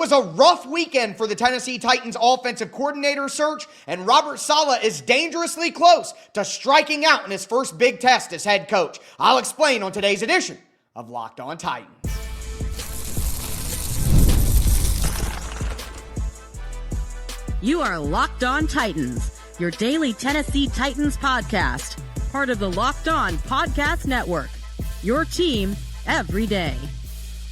was a rough weekend for the Tennessee Titans offensive coordinator search, and Robert Saleh is dangerously close to striking out in his first big test as head coach. I'll explain on today's edition of Locked On Titans. You are Locked On Titans, your daily Tennessee Titans podcast, part of the Locked On Podcast Network, your team every day.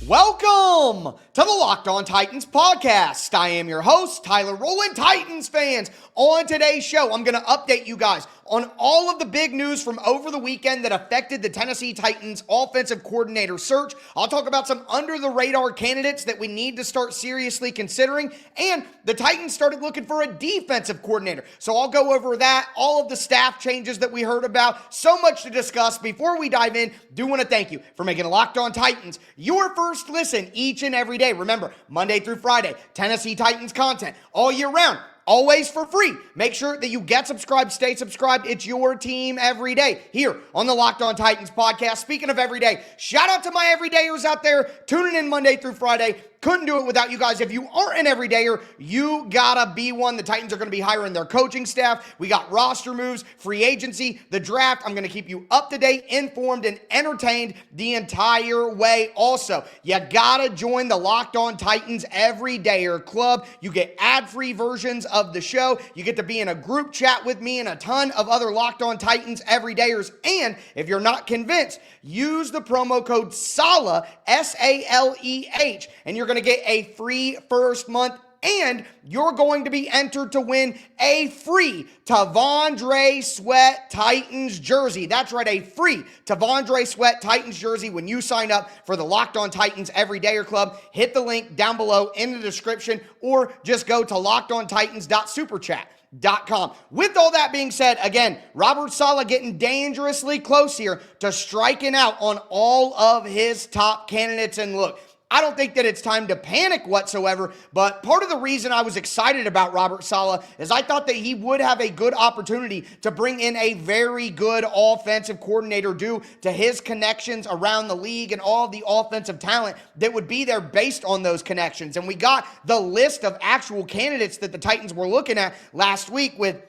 Welcome to the Locked On Titans podcast. I am your host, Tyler Rowland. Titans fans, on today's show, I'm going to update you guys on all of the big news from over the weekend that affected the Tennessee Titans offensive coordinator search. I'll talk about some under-the-radar candidates that we need to start seriously considering, and the Titans started looking for a defensive coordinator. So I'll go over that, all of the staff changes that we heard about, so much to discuss. Before we dive in, do want to thank you for making Locked On Titans your first listen each and every day. Remember, Monday through Friday, Tennessee Titans content all year round. Always for free. Make sure that you get subscribed, stay subscribed. It's your team every day here on the Locked On Titans podcast. Speaking of every day, shout out to my everydayers out there tuning in Monday through Friday. Couldn't do it without you guys. If you aren't an everydayer, you gotta be one. The Titans are gonna be hiring their coaching staff. We got roster moves, free agency, the draft. I'm gonna keep you up to date, informed, and entertained the entire way. Also, you gotta join the Locked On Titans Everydayer Club. You get ad-free versions of the show. You get to be in a group chat with me and a ton of other Locked On Titans Everydayers. And if you're not convinced, use the promo code SALEH, S-A-L-E-H, and you're going to get a free first month, and you're going to be entered to win a free T'Vondre Sweat Titans jersey. That's right, a free T'Vondre Sweat Titans jersey when you sign up for the Locked On Titans Everydayer Club. Hit the link down below in the description, or just go to lockedontitans.superchat.com. With all that being said, again, Robert Saleh getting dangerously close here to striking out on all of his top candidates. And look, I don't think that it's time to panic whatsoever, but part of the reason I was excited about Robert Saleh is I thought that he would have a good opportunity to bring in a very good offensive coordinator due to his connections around the league and all the offensive talent that would be there based on those connections. And we got the list of actual candidates that the Titans were looking at last week with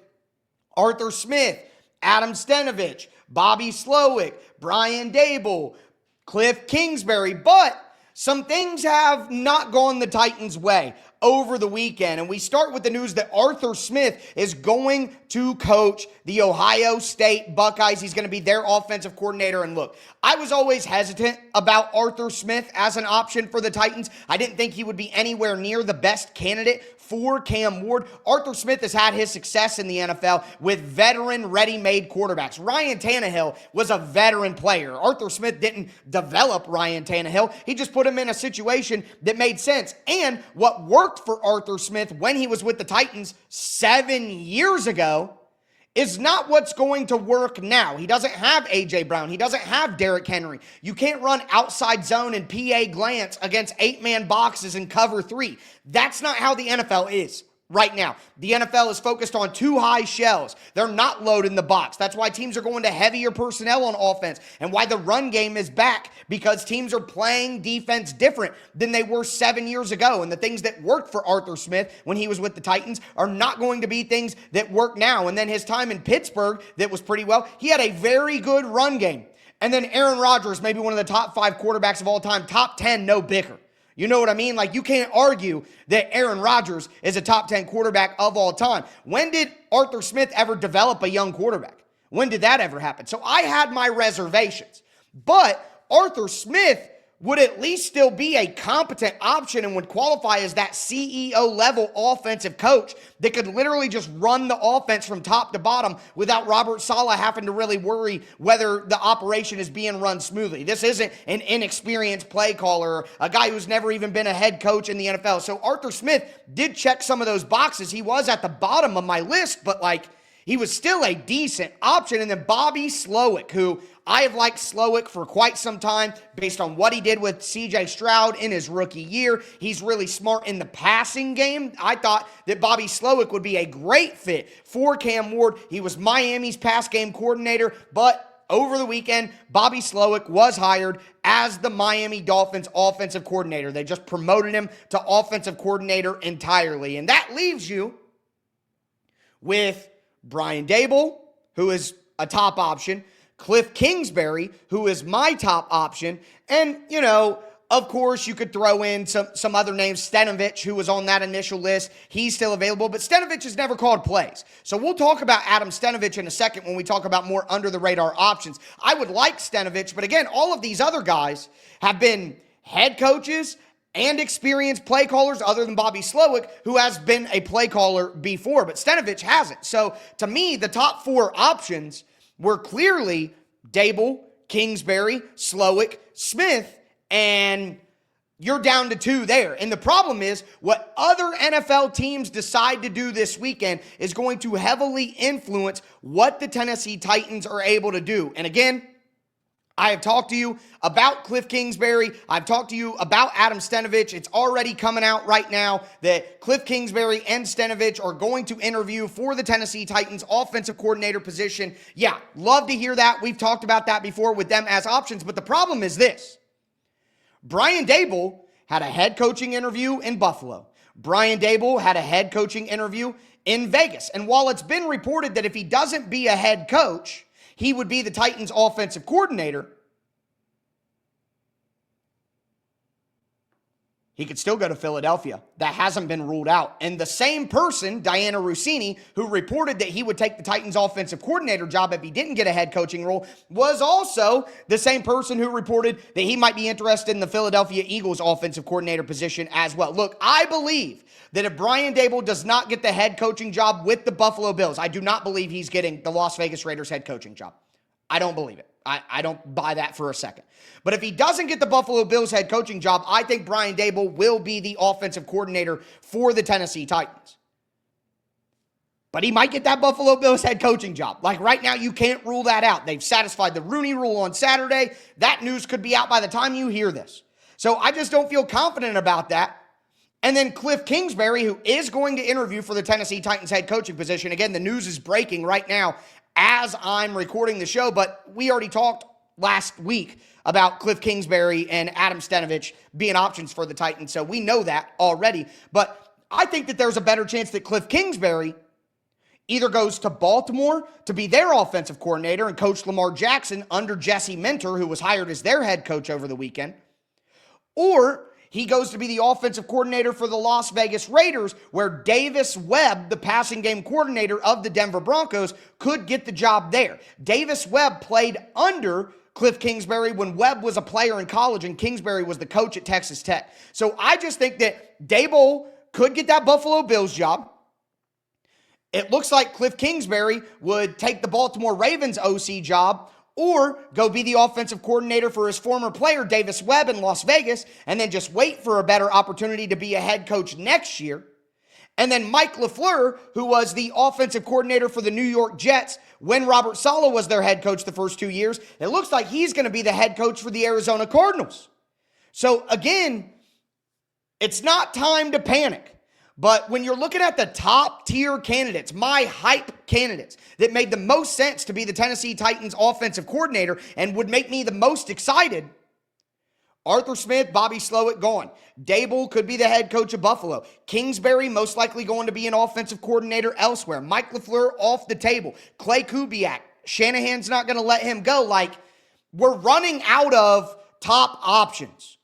Arthur Smith, Adam Stenavich, Bobby Slowick, Brian Daboll, Kliff Kingsbury, but some things have not gone the Titans' way over the weekend, and we start with the news that Arthur Smith is going to coach the Ohio State Buckeyes. He's going to be their offensive coordinator. And look, I was always hesitant about Arthur Smith as an option for the Titans. I didn't think he would be anywhere near the best candidate for Cam Ward. Arthur Smith has had his success in the NFL with veteran ready-made quarterbacks. Ryan Tannehill was a veteran player. Arthur Smith didn't develop Ryan Tannehill. He just put him in a situation that made sense. And what worked for Arthur Smith when he was with the Titans 7 years ago is not what's going to work now. He doesn't have A.J. Brown. He doesn't have Derrick Henry. You can't run outside zone and PA glance against 8-man boxes and cover 3. That's not how the NFL is right now. The NFL is focused on two high shells. They're not loading the box. That's why teams are going to heavier personnel on offense, and why the run game is back, because teams are playing defense different than they were 7 years ago. And the things that worked for Arthur Smith when he was with the Titans are not going to be things that work now. And then his time in Pittsburgh, that was pretty well. He had a very good run game. And then Aaron Rodgers, maybe one of the top 5 quarterbacks of all time, top 10, no bicker. You know what I mean? Like, you can't argue that Aaron Rodgers is a top 10 quarterback of all time. When did Arthur Smith ever develop a young quarterback? When did that ever happen? So I had my reservations. But Arthur Smith would at least still be a competent option and would qualify as that CEO-level offensive coach that could literally just run the offense from top to bottom without Robert Saleh having to really worry whether the operation is being run smoothly. This isn't an inexperienced play caller, a guy who's never even been a head coach in the NFL. So Arthur Smith did check some of those boxes. He was at the bottom of my list, but he was still a decent option. And then Bobby Slowick, who I have liked Slowick for quite some time based on what he did with C.J. Stroud in his rookie year. He's really smart in the passing game. I thought that Bobby Slowick would be a great fit for Cam Ward. He was Miami's pass game coordinator, but over the weekend, Bobby Slowick was hired as the Miami Dolphins offensive coordinator. They just promoted him to offensive coordinator entirely. And that leaves you with Brian Daboll, who is a top option, Kliff Kingsbury, who is my top option, and, of course, you could throw in some other names. Stenavich, who was on that initial list, he's still available, but Stenavich has never called plays. So we'll talk about Adam Stenavich in a second when we talk about more under-the-radar options. I would like Stenavich, but again, all of these other guys have been head coaches and experienced play callers other than Bobby Slowick, who has been a play caller before, but Stenavich hasn't. So to me, the top four options were clearly Daboll, Kingsbury, Slowick, Smith, and you're down to two there. And the problem is, what other NFL teams decide to do this weekend is going to heavily influence what the Tennessee Titans are able to do. And again, I have talked to you about Kliff Kingsbury. I've talked to you about Adam Stenavich. It's already coming out right now that Kliff Kingsbury and Stenavich are going to interview for the Tennessee Titans offensive coordinator position. Yeah, love to hear that. We've talked about that before with them as options. But the problem is this. Brian Daboll had a head coaching interview in Buffalo. Brian Daboll had a head coaching interview in Vegas. And while it's been reported that if he doesn't be a head coach, he would be the Titans offensive coordinator, he could still go to Philadelphia. That hasn't been ruled out. And the same person, Diana Rossini, who reported that he would take the Titans offensive coordinator job if he didn't get a head coaching role, was also the same person who reported that he might be interested in the Philadelphia Eagles offensive coordinator position as well. Look, I believe that if Brian Daboll does not get the head coaching job with the Buffalo Bills, I do not believe he's getting the Las Vegas Raiders head coaching job. I don't believe it. I don't buy that for a second. But if he doesn't get the Buffalo Bills head coaching job, I think Brian Daboll will be the offensive coordinator for the Tennessee Titans. But he might get that Buffalo Bills head coaching job. Like right now, you can't rule that out. They've satisfied the Rooney Rule on Saturday. That news could be out by the time you hear this. So I just don't feel confident about that. And then Kliff Kingsbury, who is going to interview for the Tennessee Titans head coaching position. Again, the news is breaking right now as I'm recording the show, but we already talked last week about Kliff Kingsbury and Adam Stenavich being options for the Titans, so we know that already. But I think that there's a better chance that Kliff Kingsbury either goes to Baltimore to be their offensive coordinator and coach Lamar Jackson under Jesse Minter, who was hired as their head coach over the weekend, or he goes to be the offensive coordinator for the Las Vegas Raiders, where Davis Webb, the passing game coordinator of the Denver Broncos, could get the job there. Davis Webb played under Kliff Kingsbury when Webb was a player in college and Kingsbury was the coach at Texas Tech. So I just think that Daboll could get that Buffalo Bills job. It looks like Kliff Kingsbury would take the Baltimore Ravens OC job or go be the offensive coordinator for his former player, Davis Webb, in Las Vegas, and then just wait for a better opportunity to be a head coach next year. And then Mike LaFleur, who was the offensive coordinator for the New York Jets when Robert Saleh was their head coach the first 2 years, it looks like he's going to be the head coach for the Arizona Cardinals. So again, it's not time to panic. But when you're looking at the top tier candidates, my hype candidates that made the most sense to be the Tennessee Titans offensive coordinator and would make me the most excited, Arthur Smith, Bobby Slowick gone. Daboll could be the head coach of Buffalo. Kingsbury most likely going to be an offensive coordinator elsewhere. Mike LaFleur off the table. Clay Kubiak, Shanahan's not going to let him go. Like, we're running out of top options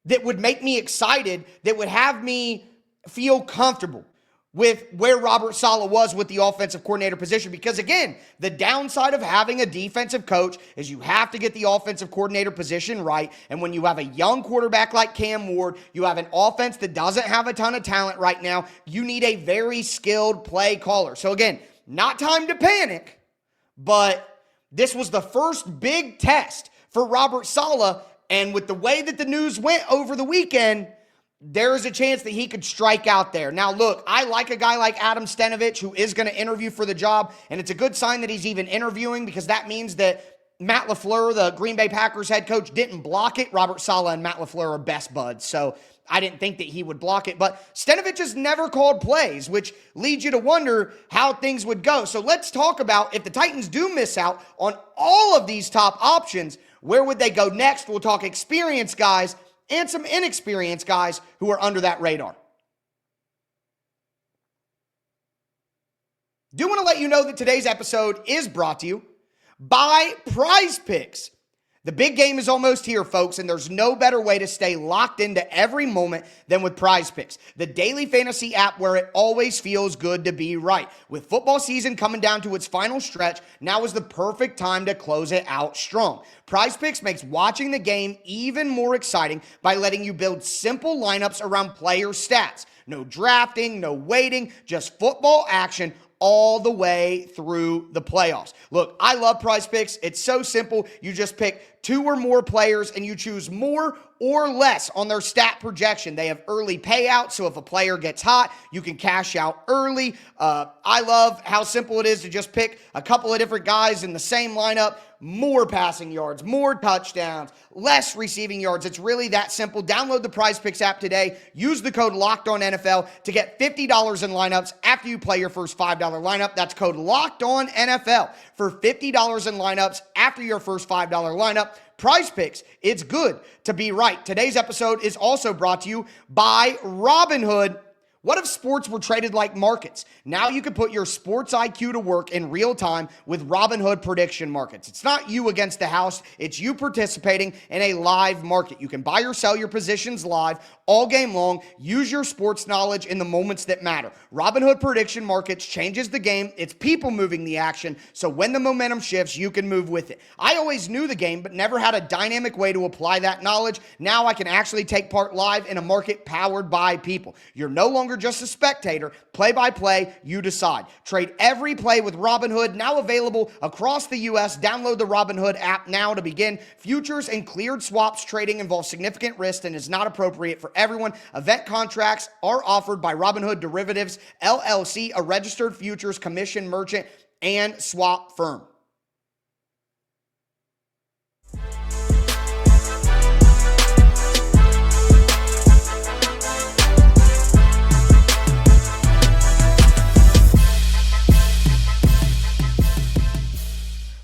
that would make me excited, that would have me feel comfortable with where Robert Saleh was with the offensive coordinator position. Because again, the downside of having a defensive coach is you have to get the offensive coordinator position right. And when you have a young quarterback like Cam Ward, you have an offense that doesn't have a ton of talent right now, you need a very skilled play caller. So again, not time to panic, but this was the first big test for Robert Saleh. And with the way that the news went over the weekend, there is a chance that he could strike out there. Now, look, I like a guy like Adam Stenavich who is going to interview for the job, and it's a good sign that he's even interviewing because that means that Matt LaFleur, the Green Bay Packers head coach, didn't block it. Robert Saleh and Matt LaFleur are best buds, so I didn't think that he would block it. But Stenavich has never called plays, which leads you to wonder how things would go. So let's talk about if the Titans do miss out on all of these top options, where would they go next? We'll talk experienced guys and some inexperienced guys who are under that radar. Do want to let you know that today's episode is brought to you by Prize Picks. The big game is almost here, folks, and there's no better way to stay locked into every moment than with Prize Picks, the daily fantasy app where it always feels good to be right. With football season coming down to its final stretch, now is the perfect time to close it out strong. Prize Picks makes watching the game even more exciting by letting you build simple lineups around player stats. No drafting, no waiting, just football action all the way through the playoffs. Look, I love Prize Picks. It's so simple. You just pick 2 or more players and you choose more or less on their stat projection. They have early payouts, so if a player gets hot, you can cash out early. I love how simple it is to just pick a couple of different guys in the same lineup. More passing yards, more touchdowns, less receiving yards. It's really that simple. Download the Prize Picks app today. Use the code LOCKEDONNFL to get $50 in lineups after you play your first $5 lineup. That's code LOCKEDONNFL for $50 in lineups after your first $5 lineup. Prize Picks, it's good to be right. Today's episode is also brought to you by Robinhood. What if sports were traded like markets? Now you can put your sports IQ to work in real time with Robinhood prediction markets. It's not you against the house. It's you participating in a live market. You can buy or sell your positions live all game long. Use your sports knowledge in the moments that matter. Robinhood prediction markets changes the game. It's people moving the action. So when the momentum shifts, you can move with it. I always knew the game, but never had a dynamic way to apply that knowledge. Now I can actually take part live in a market powered by people. You're no longer just a spectator. Play by play, you decide. Trade every play with Robinhood, now available across the U.S. Download the Robinhood app now to begin. Futures and cleared swaps trading involves significant risk and is not appropriate for everyone. Event contracts are offered by Robinhood Derivatives, LLC, a registered futures commission merchant and swap firm.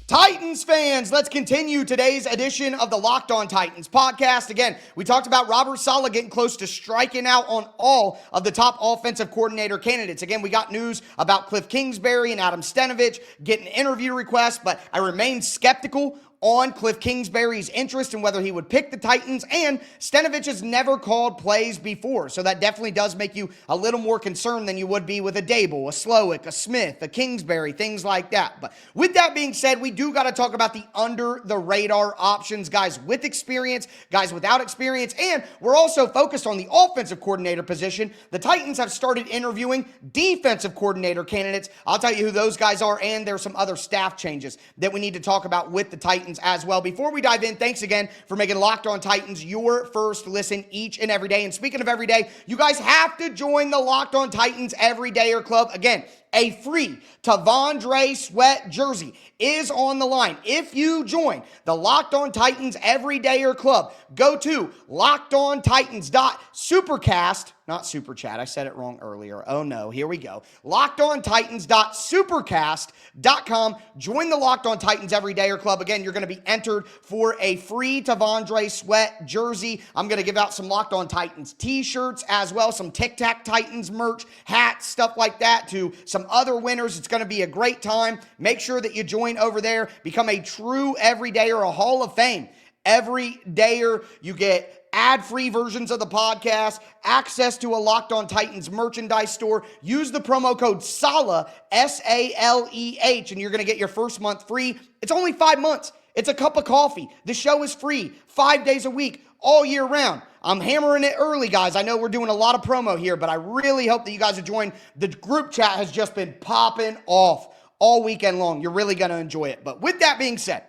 Titans fans, let's continue today's edition of the Locked On Titans podcast. Again, we talked about Robert Saleh getting close to striking out on all of the top offensive coordinator candidates. Again, we got news about Kliff Kingsbury and Adam Stenavich getting interview requests, but I remain skeptical on Kliff Kingsbury's interest in whether he would pick the Titans, and Stenavich has never called plays before, so that definitely does make you a little more concerned than you would be with a Daboll, a Slowick, a Smith, a Kingsbury, things like that. But with that being said, we do got to talk about the under-the-radar options, guys with experience, guys without experience, and we're also focused on the offensive coordinator position. The Titans have started interviewing defensive coordinator candidates. I'll tell you who those guys are, and there's some other staff changes that we need to talk about with the Titans as well. Before we dive in, thanks again for making Locked On Titans your first listen each and every day. And speaking of every day, you guys have to join the Locked On Titans Everydayer Club. Again, a free T'Vondre Sweat jersey is on the line. If you join the Locked On Titans Everydayer Club, go to LockedOnTitans.supercast, not super chat. I said it wrong earlier. Oh no, here we go. LockedOnTitans.supercast.com. Join the Locked On Titans Everydayer Club. Again, you're going to be entered for a free T'Vondre Sweat jersey. I'm going to give out some Locked On Titans t-shirts as well, some Tic Tac Titans merch, hats, stuff like that, to some other winners. It's going to be a great time. Make sure that you join over there. Become a true everydayer, a Hall of Fame everydayer. You get ad-free versions of the podcast, access to a Locked On Titans merchandise store. Use the promo code SALEH, S-A-L-E-H, and you're going to get your first month free. It's only 5 months. It's a cup of coffee. The show is free 5 days a week, all year round. I'm hammering it early, guys. I know we're doing a lot of promo here, but I really hope that you guys are joining. The group chat has just been popping off all weekend long. You're really going to enjoy it. But with that being said,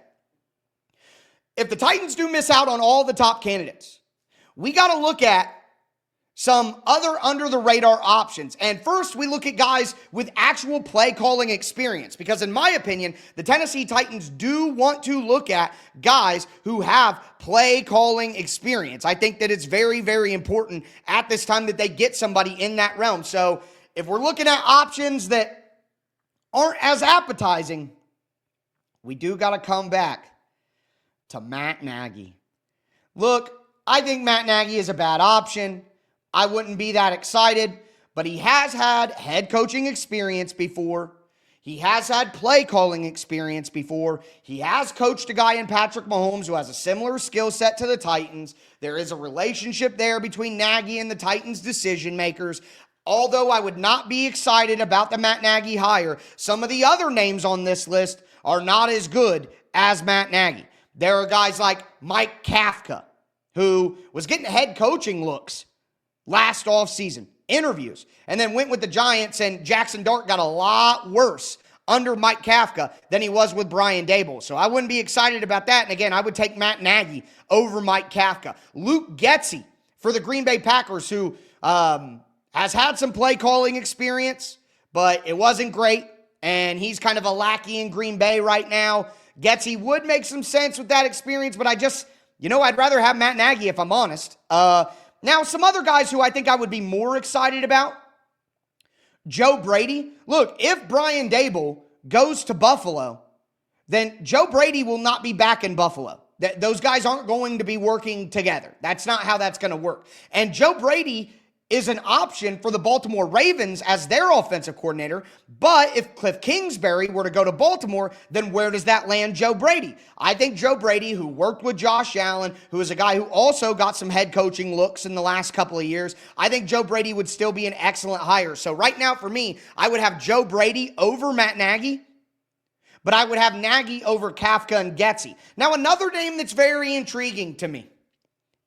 if the Titans do miss out on all the top candidates, we got to look at some other under-the-radar options. And first, we look at guys with actual play-calling experience, because in my opinion, the Tennessee Titans do want to look at guys who have play-calling experience. I think that it's very, very important at this time that they get somebody in that realm. So if we're looking at options that aren't as appetizing, we do got to come back to Matt Nagy. Look, I think Matt Nagy is a bad option. I wouldn't be that excited, but he has had head coaching experience before. He has had play calling experience before. He has coached a guy in Patrick Mahomes who has a similar skill set to the Titans. There is a relationship there between Nagy and the Titans decision makers. Although I would not be excited about the Matt Nagy hire, some of the other names on this list are not as good as Matt Nagy. There are guys like Mike Kafka, who was getting head coaching looks last offseason, interviews, and then went with the Giants, and Jackson Dart got a lot worse under Mike Kafka than he was with Brian Daboll. So I wouldn't be excited about that. And again, I would take Matt Nagy over Mike Kafka. Luke Getsy for the Green Bay Packers, who has had some play calling experience, but it wasn't great, and he's kind of a lackey in Green Bay right now. Getsy would make some sense with that experience, but I'd rather have Matt Nagy if I'm honest. Now, some other guys who I think I would be more excited about, Joe Brady. Look, if Brian Daboll goes to Buffalo, then Joe Brady will not be back in Buffalo. Those guys aren't going to be working together. That's not how that's going to work. And Joe Brady is an option for the Baltimore Ravens as their offensive coordinator. But if Kliff Kingsbury were to go to Baltimore, then where does that land Joe Brady? I think Joe Brady, who worked with Josh Allen, who is a guy who also got some head coaching looks in the last couple of years, I think Joe Brady would still be an excellent hire. So right now for me, I would have Joe Brady over Matt Nagy, but I would have Nagy over Kafka and Getsy. Now, another name that's very intriguing to me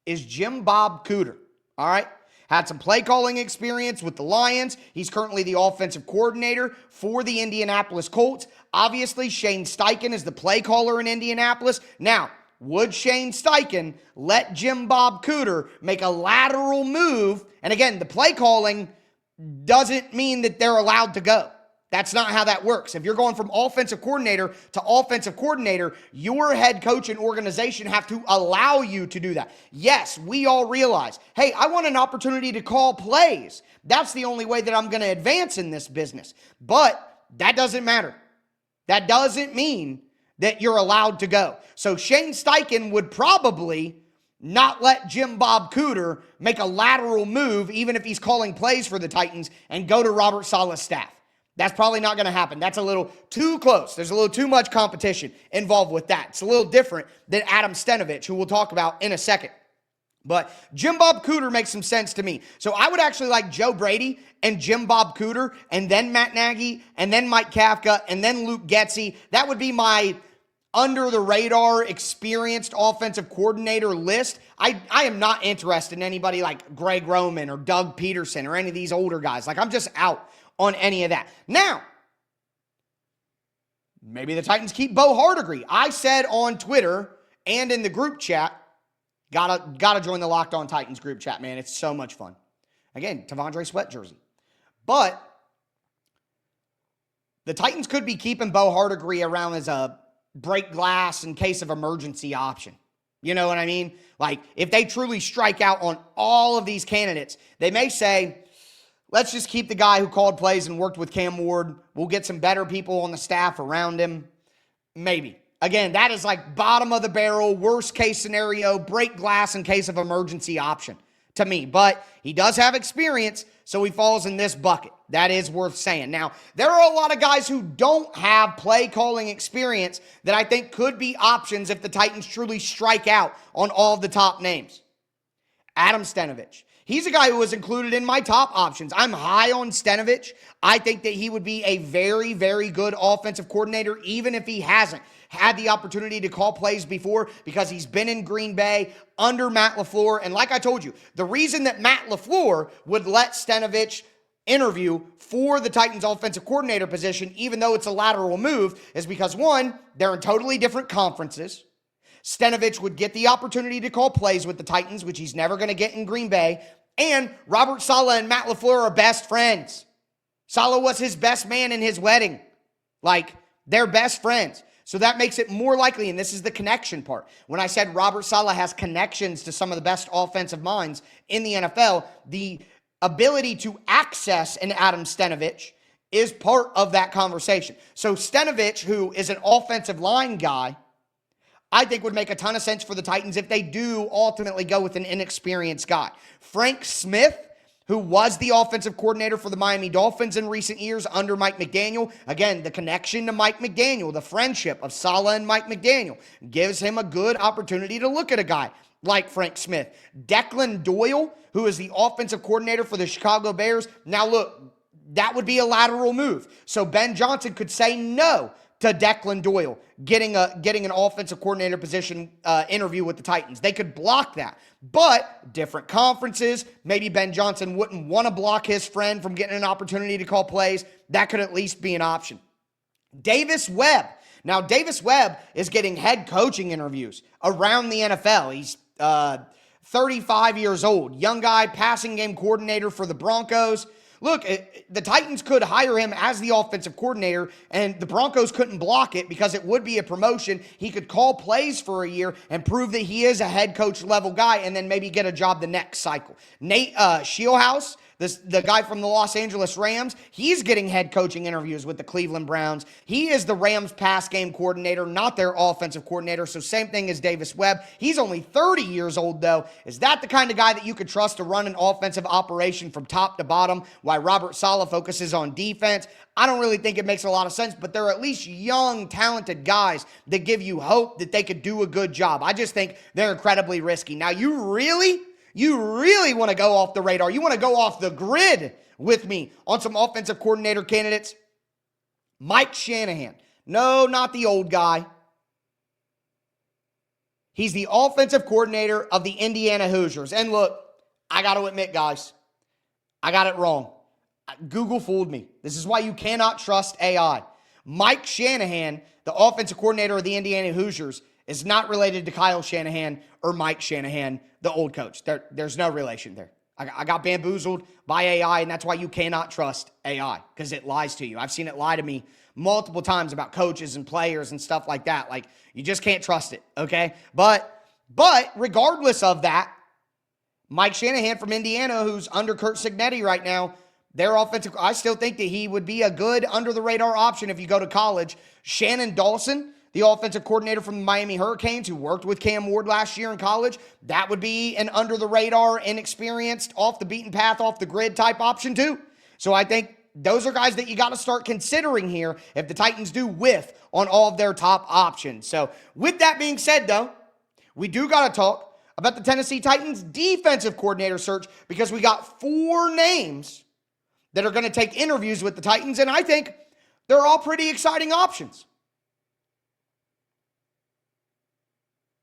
is Jim Bob Cooter, all right? Had some play calling experience with the Lions. He's currently the offensive coordinator for the Indianapolis Colts. Obviously, Shane Steichen is the play caller in Indianapolis. Now, would Shane Steichen let Jim Bob Cooter make a lateral move? And again, the play calling doesn't mean that they're allowed to go. That's not how that works. If you're going from offensive coordinator to offensive coordinator, your head coach and organization have to allow you to do that. Yes, we all realize, hey, I want an opportunity to call plays. That's the only way that I'm going to advance in this business. But that doesn't matter. That doesn't mean that you're allowed to go. So Shane Steichen would probably not let Jim Bob Cooter make a lateral move, even if he's calling plays for the Titans, and go to Robert Saleh's staff. That's probably not going to happen. That's a little too close. There's a little too much competition involved with that. It's a little different than Adam Stenavich, who we'll talk about in a second. But Jim Bob Cooter makes some sense to me. So I would actually like Joe Brady and Jim Bob Cooter, and then Matt Nagy, and then Mike Kafka, and then Luke Getsy. That would be my under-the-radar, experienced offensive coordinator list. I am not interested in anybody like Greg Roman or Doug Peterson or any of these older guys. Like, I'm just out on any of that. Now, maybe the Titans keep Bo Hardegree. I said on Twitter and in the group chat, gotta join the Locked On Titans group chat, man. It's so much fun. Again, Tavondre Sweat jersey. But the Titans could be keeping Bo Hardegree around as a break glass in case of emergency option. You know what I mean? Like, if they truly strike out on all of these candidates, they may say, let's just keep the guy who called plays and worked with Cam Ward. We'll get some better people on the staff around him. Maybe. Again, that is like bottom of the barrel, worst case scenario, break glass in case of emergency option to me. But he does have experience, so he falls in this bucket. That is worth saying. Now, there are a lot of guys who don't have play calling experience that I think could be options if the Titans truly strike out on all of the top names. Adam Stenavich. He's a guy who was included in my top options. I'm high on Stenavich. I think that he would be a very, very good offensive coordinator, even if he hasn't had the opportunity to call plays before, because he's been in Green Bay under Matt LaFleur. And like I told you, the reason that Matt LaFleur would let Stenavich interview for the Titans offensive coordinator position, even though it's a lateral move, is because, one, they're in totally different conferences. Stenavich would get the opportunity to call plays with the Titans, which he's never going to get in Green Bay. And Robert Saleh and Matt LaFleur are best friends. Saleh was his best man in his wedding. Like, they're best friends. So that makes it more likely, and this is the connection part. When I said Robert Saleh has connections to some of the best offensive minds in the NFL, the ability to access an Adam Stenavich is part of that conversation. So Stenavich, who is an offensive line guy, I think would make a ton of sense for the Titans if they do ultimately go with an inexperienced guy. Frank Smith, who was the offensive coordinator for the Miami Dolphins in recent years under Mike McDaniel. Again, the connection to Mike McDaniel, the friendship of Saleh and Mike McDaniel, gives him a good opportunity to look at a guy like Frank Smith. Declan Doyle, who is the offensive coordinator for the Chicago Bears. Now look, that would be a lateral move. So Ben Johnson could say no to Declan Doyle getting an offensive coordinator position interview with the Titans. They could block that. But different conferences, maybe Ben Johnson wouldn't want to block his friend from getting an opportunity to call plays. That could at least be an option. Davis Webb. Now, Davis Webb is getting head coaching interviews around the NFL. He's 35 years old. Young guy, passing game coordinator for the Broncos. Look, the Titans could hire him as the offensive coordinator, and the Broncos couldn't block it because it would be a promotion. He could call plays for a year and prove that he is a head coach level guy and then maybe get a job the next cycle. Nate Scheelhaase, the guy from the Los Angeles Rams, he's getting head coaching interviews with the Cleveland Browns. He is the Rams pass game coordinator, not their offensive coordinator, so same thing as Davis Webb. He's only 30 years old, though. Is that the kind of guy that you could trust to run an offensive operation from top to bottom while Robert Saleh focuses on defense? I don't really think it makes a lot of sense, but they're at least young, talented guys that give you hope that they could do a good job. I just think they're incredibly risky. Now, you really want to go off the radar. You want to go off the grid with me on some offensive coordinator candidates. Mike Shanahan. No, not the old guy. He's the offensive coordinator of the Indiana Hoosiers. And look, I got to admit, guys, I got it wrong. Google fooled me. This is why you cannot trust AI. Mike Shanahan, the offensive coordinator of the Indiana Hoosiers, is not related to Kyle Shanahan or Mike Shanahan, the old coach. There's no relation there. I got bamboozled by AI, and that's why you cannot trust AI, because it lies to you. I've seen it lie to me multiple times about coaches and players and stuff like that. Like, you just can't trust it, okay? But regardless of that, Mike Shanahan from Indiana, who's under Curt Cignetti right now, their offensive, I still think that he would be a good under-the-radar option if you go to college. Shannon Dawson, the offensive coordinator from the Miami Hurricanes, who worked with Cam Ward last year in college, that would be an under-the-radar, inexperienced, off-the-beaten-path, off-the-grid type option too. So I think those are guys that you got to start considering here if the Titans do whiff on all of their top options. So with that being said, though, we do got to talk about the Tennessee Titans defensive coordinator search, because we got 4 names that are going to take interviews with the Titans, and I think they're all pretty exciting options.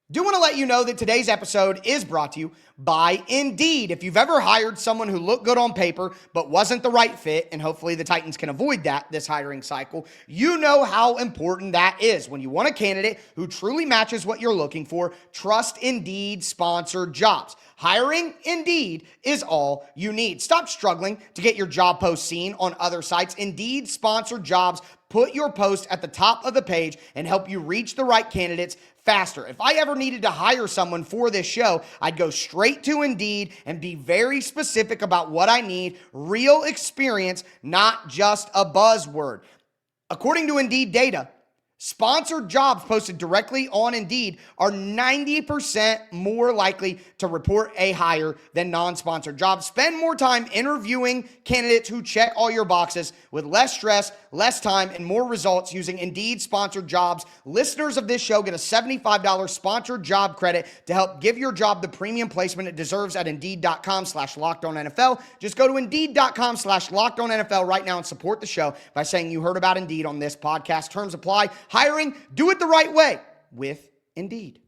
Do want to let you know that today's episode is brought to you by Indeed. If you've ever hired someone who looked good on paper but wasn't the right fit, and hopefully the Titans can avoid that this hiring cycle, you know how important that is. When you want a candidate who truly matches what you're looking for, trust Indeed sponsored jobs. Hiring Indeed is all you need. Stop struggling to get your job post seen on other sites. Indeed sponsored jobs put your post at the top of the page and help you reach the right candidates faster. If I ever needed to hire someone for this show, I'd go straight to Indeed and be very specific about what I need. Real experience, not just a buzzword. According to Indeed data, sponsored jobs posted directly on Indeed are 90% more likely to report a hire than non-sponsored jobs. Spend more time interviewing candidates who check all your boxes with less stress, less time, and more results using Indeed sponsored jobs. Listeners of this show get a $75 sponsored job credit to help give your job the premium placement it deserves at Indeed.com/LockedOnNFL. Just go to Indeed.com/LockedOnNFL right now and support the show by saying you heard about Indeed on this podcast. Terms apply. Hiring, do it the right way with Indeed.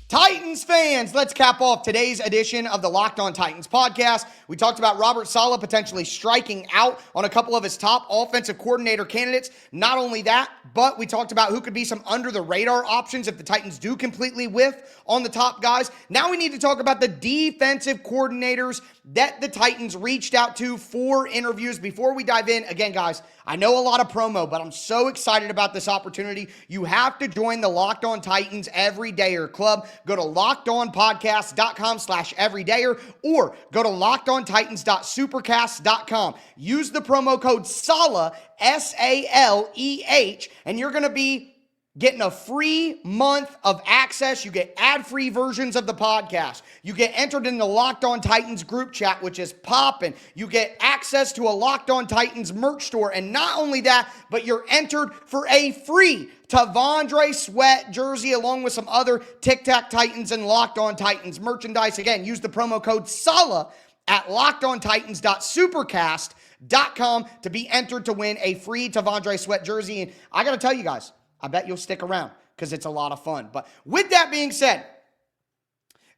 Titans fans, fans, let's cap off today's edition of the Locked On Titans podcast. We talked about Robert Saleh potentially striking out on a couple of his top offensive coordinator candidates. Not only that, but we talked about who could be some under-the-radar options if the Titans do completely whiff on the top guys. Now we need to talk about the defensive coordinators that the Titans reached out to for interviews. Before we dive in, again, guys, I know a lot of promo, but I'm so excited about this opportunity. You have to join the Locked On Titans Everydayer Club. Go to lockedonpodcast.com/everydayer or go to lockedontitans.supercast.com. Use the promo code SALEH, SALEH, and you're going to be getting a free month of access. You get ad-free versions of the podcast. You get entered in the Locked On Titans group chat, which is popping. You get access to a Locked On Titans merch store. And not only that, but you're entered for a free T'Vondre Sweat jersey along with some other Tic Tac Titans and Locked On Titans merchandise. Again, use the promo code SALEH at lockedontitans.supercast.com to be entered to win a free T'Vondre Sweat jersey. And I got to tell you guys, I bet you'll stick around because it's a lot of fun. But with that being said,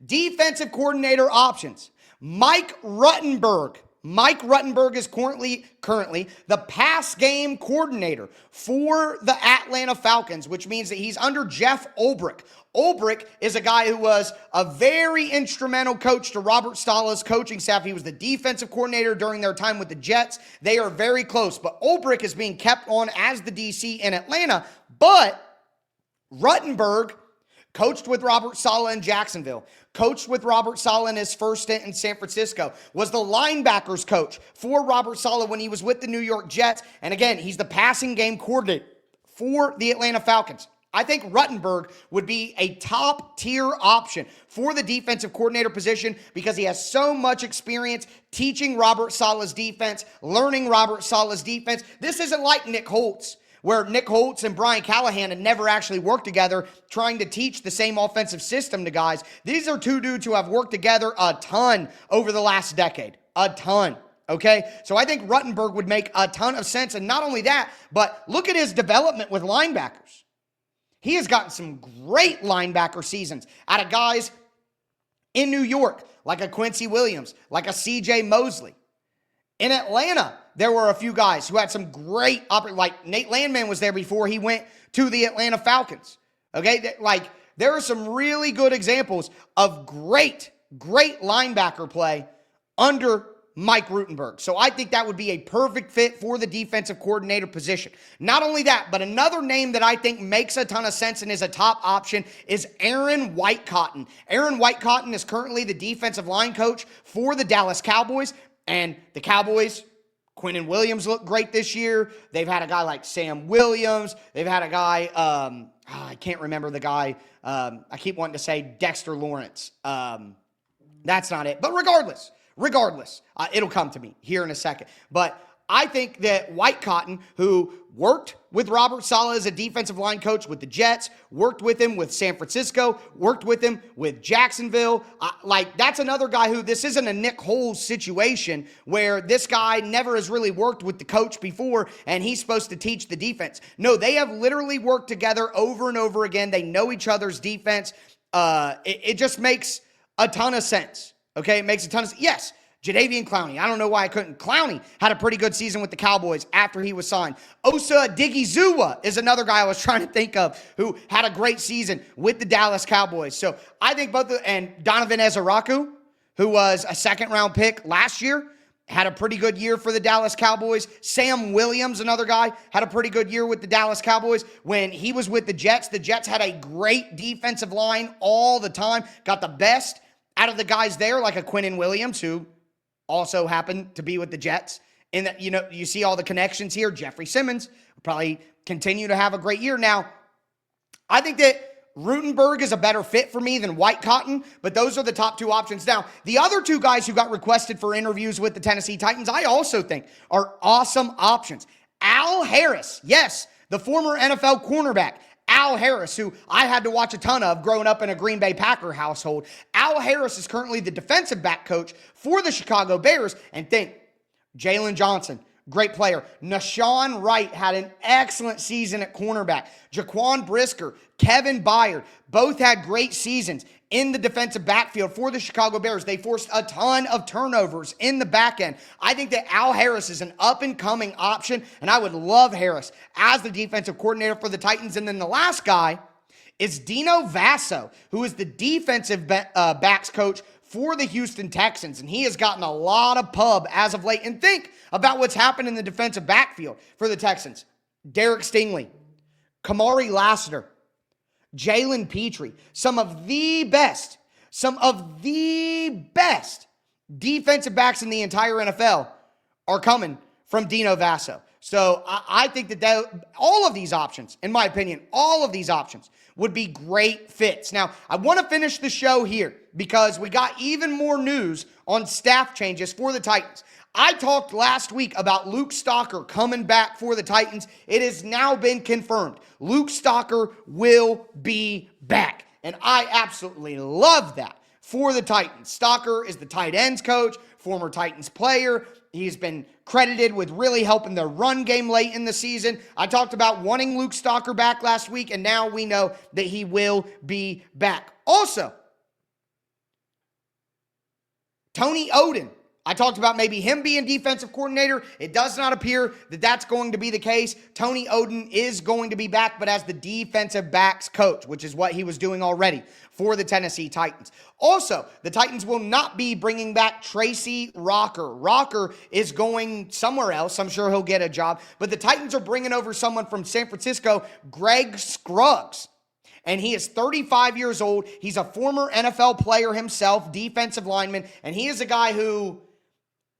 defensive coordinator options. Mike Rutenberg. Mike Rutenberg is currently the pass game coordinator for the Atlanta Falcons, which means that he's under Jeff Ulbrich. Ulbrich is a guy who was a very instrumental coach to Robert Saleh's coaching staff. He was the defensive coordinator during their time with the Jets. They are very close, but Ulbrich is being kept on as the DC in Atlanta. But Rutenberg coached with Robert Saleh in Jacksonville, coached with Robert Saleh in his first stint in San Francisco, was the linebackers coach for Robert Saleh when he was with the New York Jets. And again, he's the passing game coordinator for the Atlanta Falcons. I think Rutenberg would be a top-tier option for the defensive coordinator position because he has so much experience teaching Robert Saleh's defense, learning Robert Saleh's defense. This isn't like Nick Holtz, where Nick Holtz and Brian Callahan had never actually worked together trying to teach the same offensive system to guys. These are two dudes who have worked together a ton over the last decade. A ton. Okay? So I think Rutenberg would make a ton of sense. And not only that, but look at his development with linebackers. He has gotten some great linebacker seasons out of guys in New York, like a Quincy Williams, like a CJ Mosley. In Atlanta, there were a few guys who had some great, like Nate Landman was there before he went to the Atlanta Falcons. Okay, like there are some really good examples of great linebacker play under Mike Rutenberg. So I think that would be a perfect fit for the defensive coordinator position. Not only that, but another name that I think makes a ton of sense and is a top option is Aaron Whitecotton. Aaron Whitecotton is currently the defensive line coach for the Dallas Cowboys. And the Cowboys, Quinnen Williams looked great this year. They've had a guy like Sam Williams. They've had a guy, I can't remember the guy. I keep wanting to say Dexter Lawrence. That's not it. But regardless, it'll come to me here in a second. But I think that Whitecotton, who worked with Robert Saleh as a defensive line coach with the Jets, worked with him with San Francisco, worked with him with Jacksonville. That's another guy who, this isn't a Nick Holes situation where this guy never has really worked with the coach before and he's supposed to teach the defense. No, they have literally worked together over and over again. They know each other's defense. It just makes a ton of sense. Okay, it makes a ton of sense. Yes, Jadeveon Clowney. I don't know why I couldn't. Clowney had a pretty good season with the Cowboys after he was signed. Osa Odighizuwa is another guy I was trying to think of who had a great season with the Dallas Cowboys. So I think and Donovan Ezaraku, who was a second-round pick last year, had a pretty good year for the Dallas Cowboys. Sam Williams, another guy, had a pretty good year with the Dallas Cowboys. When he was with the Jets had a great defensive line all the time, got the best out of the guys there, like a Quinnen Williams, who also happened to be with the Jets. And that, you see all the connections here. Jeffrey Simmons will probably continue to have a great year. Now, I think that Rutenberg is a better fit for me than Whitecotton, but those are the top two options. Now, the other two guys who got requested for interviews with the Tennessee Titans, I also think are awesome options. Al Harris, yes, the former NFL cornerback. Al Harris, who I had to watch a ton of growing up in a Green Bay Packer household. Al Harris is currently the defensive back coach for the Chicago Bears. And think, Jalen Johnson, great player. Nashawn Wright had an excellent season at cornerback. Jaquan Brisker, Kevin Byard, both had great seasons in the defensive backfield for the Chicago Bears. They forced a ton of turnovers in the back end. I think that Al Harris is an up-and-coming option, and I would love Harris as the defensive coordinator for the Titans. And then the last guy is Dino Vasso, who is the defensive backs coach for the Houston Texans, and he has gotten a lot of pub as of late. And think about what's happened in the defensive backfield for the Texans. Derek Stingley, Kamari Lassiter, Jalen Petrie, some of the best defensive backs in the entire NFL are coming from Dino Vasso. So I think that all of these options, in my opinion, all of these options would be great fits. Now, I want to finish the show here because we got even more news on staff changes for the Titans. I talked last week about Luke Stocker coming back for the Titans. It has now been confirmed. Luke Stocker will be back, and I absolutely love that for the Titans. Stocker is the tight ends coach, former Titans player. He's been credited with really helping their run game late in the season. I talked about wanting Luke Stocker back last week, and now we know that he will be back. Also, Tony Oden. I talked about maybe him being defensive coordinator. It does not appear that that's going to be the case. Tony Oden is going to be back, but as the defensive backs coach, which is what he was doing already for the Tennessee Titans. Also, the Titans will not be bringing back Tracy Rocker. Rocker is going somewhere else. I'm sure he'll get a job. But the Titans are bringing over someone from San Francisco, Greg Scruggs. And he is 35 years old. He's a former NFL player himself, defensive lineman. And he is a guy who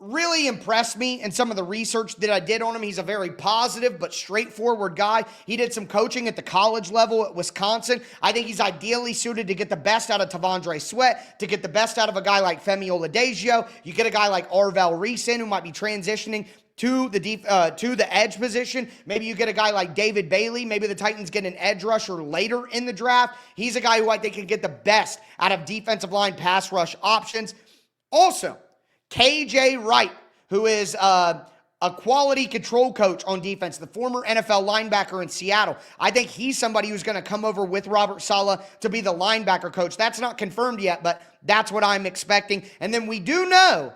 really impressed me in some of the research that I did on him. He's a very positive but straightforward guy. He did some coaching at the college level at Wisconsin. I think he's ideally suited to get the best out of Tavondre Sweat, to get the best out of a guy like Femi Oladipo. You get a guy like Arvel Reeson who might be transitioning to the edge position. Maybe you get a guy like David Bailey. Maybe the Titans get an edge rusher later in the draft. He's a guy who I think can get the best out of defensive line pass rush options. Also, KJ Wright, who is a quality control coach on defense, the former NFL linebacker in Seattle. I think he's somebody who's going to come over with Robert Saleh to be the linebacker coach. That's not confirmed yet, but that's what I'm expecting. And then we do know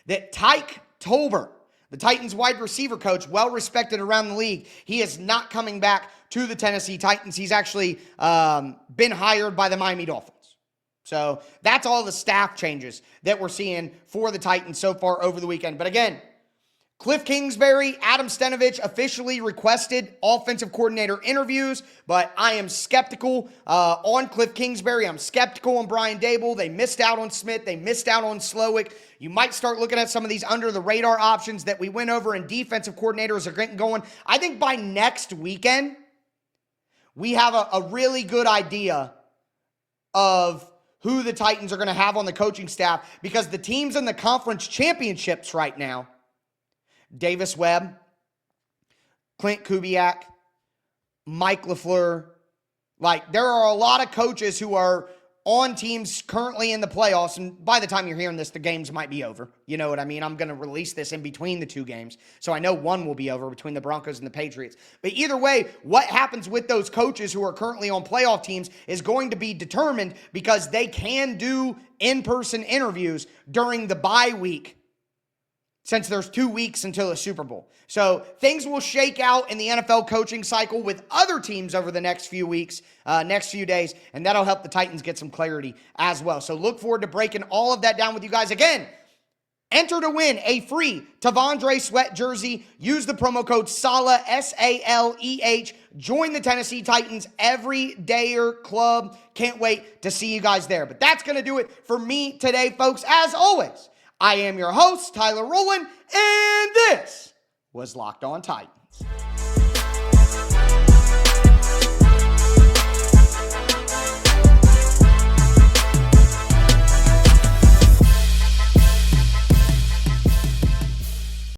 that Tyke Tolbert, the Titans wide receiver coach, well-respected around the league, he is not coming back to the Tennessee Titans. He's actually been hired by the Miami Dolphins. So that's all the staff changes that we're seeing for the Titans so far over the weekend. But again, Kliff Kingsbury, Adam Stenavich officially requested offensive coordinator interviews, but I am skeptical on Kliff Kingsbury. I'm skeptical on Brian Daboll. They missed out on Smith. They missed out on Slowick. You might start looking at some of these under-the-radar options that we went over, and defensive coordinators are getting going. I think by next weekend, we have a really good idea of who the Titans are going to have on the coaching staff, because the teams in the conference championships right now, Davis Webb, Clint Kubiak, Mike LaFleur, like there are a lot of coaches who are on teams currently in the playoffs, and by the time you're hearing this, the games might be over. You know what I mean? I'm going to release this in between the two games, so I know one will be over between the Broncos and the Patriots. But either way, what happens with those coaches who are currently on playoff teams is going to be determined, because they can do in-person interviews during the bye week, since there's 2 weeks until the Super Bowl. So things will shake out in the NFL coaching cycle with other teams over the next few weeks, next few days, and that'll help the Titans get some clarity as well. So look forward to breaking all of that down with you guys. Again, enter to win a free Tavondre Sweat jersey. Use the promo code Saleh, S-A-L-E-H. Join the Tennessee Titans Everydayer Club. Can't wait to see you guys there. But that's going to do it for me today, folks. As always, I am your host, Tyler Rowland, and this was Locked On Titans.